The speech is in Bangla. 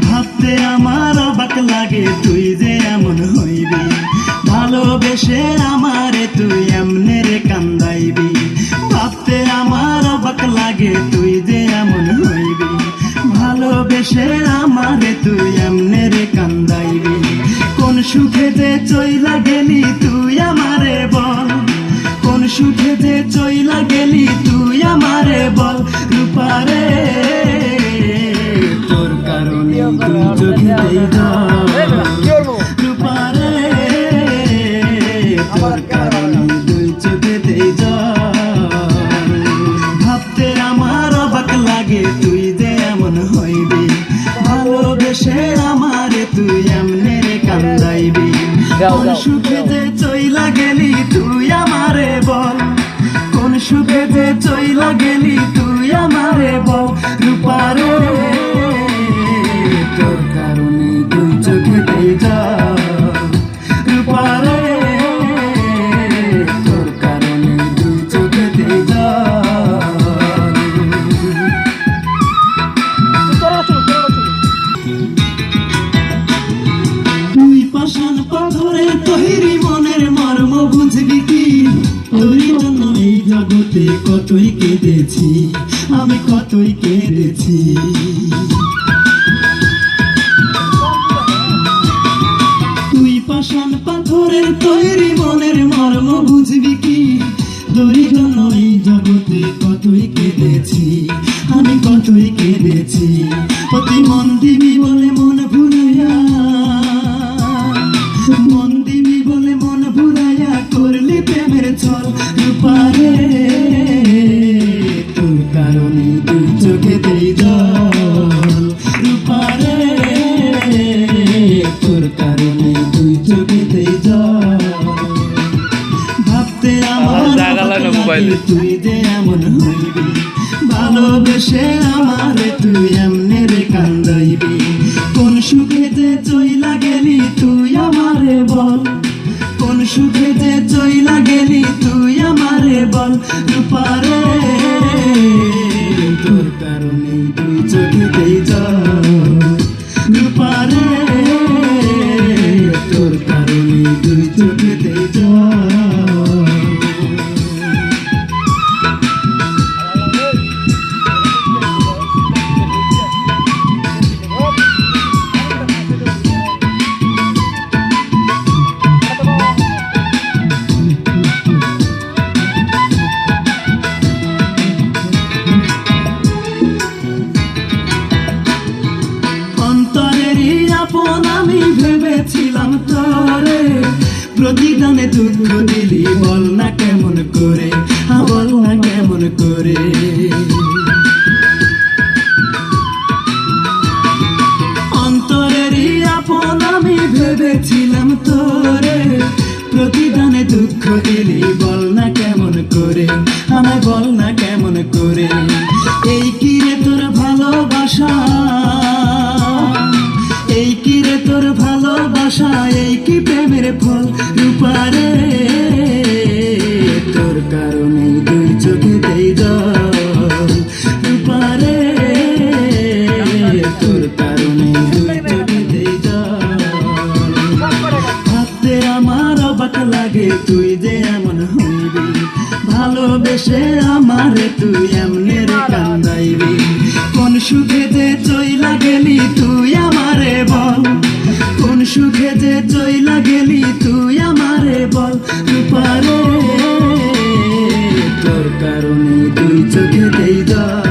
ভাবতে আমার অবাক লাগে তুই যে এমন হইবি, ভালোবেসে আমারে তুই এমনে রে কান্দাইবি। ভাবতে আমার অবাক লাগে তুই যে এমন হইবি, ভালোবেসে আমারে তুই এমনে রে কান্দাইবি। কোন সুখে যে চইলা গেলি তুই আমারে বল, কোন সুখে যে চইলা গেলি তুই আমারে বল। রূপারে তোর কারণে তুই চোখেতেই জল, রূপারে তোর কারণে তুই চোখেতেই জল। ভাবতে আমার অবাক লাগে তুই যে এমন হইবি, ভালোবেসে আমারে তুই এমনে রে কান্দাইবি। কোন সুখে যে চইলা গেলি তুই আমারে বল, কোন সুখে যে চইলা গেলি তুই আমারে বল। রূপারে তোর কারণে তুই চোখেতেই জল, রূপারে তোর কারণে তুই চোখেতেই জল। তুই পাষাণ পাথরের তৈরি মনের মর্ম বুঝবি কি, তোর জন্য এই জগতে কতই কেঁদেছি, আমি কতই কেঁদেছি। তুই পাষাণ পাথরের তৈরি মনের মর্ম বুঝবি কি, তোর জন্য এই জগতে কতই কেঁদেছি, আমি কতই কেঁদেছি। অতি মন দিবি বলে মন ভুলাইয়া, মন দিবি বলে মন ভুলাইয়া করলি প্রেমের ছল। রূপারে তোর কারণে তুই চোখেতেই জল, রূপারে তোর কারণে তুই চোখেতেই জল। ভাবতে আমার তুই যে এমন হইবি, ভালোবেসে আমারে তুই এমনে রে কান্দাইবি। কোন সুখে যে চইলা গেলি তুই আমারে বল, কোন সুখে যে চইলা গেলি তুই আমারে বল। রূপারে তোর কারণে তুই চোখেতেই জল, রূপারে তোর কারণে তুই চোখেতেই জল। আমি ভেবেছিলাম তোরে, প্রতিদানে দুঃখ দিলি বল না কেমন করে, বল না কেমন করে। অন্তরেরই আপন আমি ভেবেছিলাম তোরে, প্রতিদানে দুঃখ দিলি বল না কেমন করে, আমায় বল না কেমন করে। এই কি রে তোর ভালোবাসা, এই কি রে তোর ভালোবাসা, এই কি প্রেমের ফল। রূপারে তোর কারণে দুই চোখেতেই জল, রূপারে তোর কারণে দুই চোখেতেই জল। ভাবতে আমার অবাক লাগে তুই যে এমন হইবি, ভালোবেসে আমারে তুই এমনে রে কান্দাইবি। কোন সুখে যে চইলা গেলি তুই আমারে বল, কোন সুখে যে চইলা গেলি তুই আমারে বল। রূপারে তোর কারণে দুই চোখেতেই জল।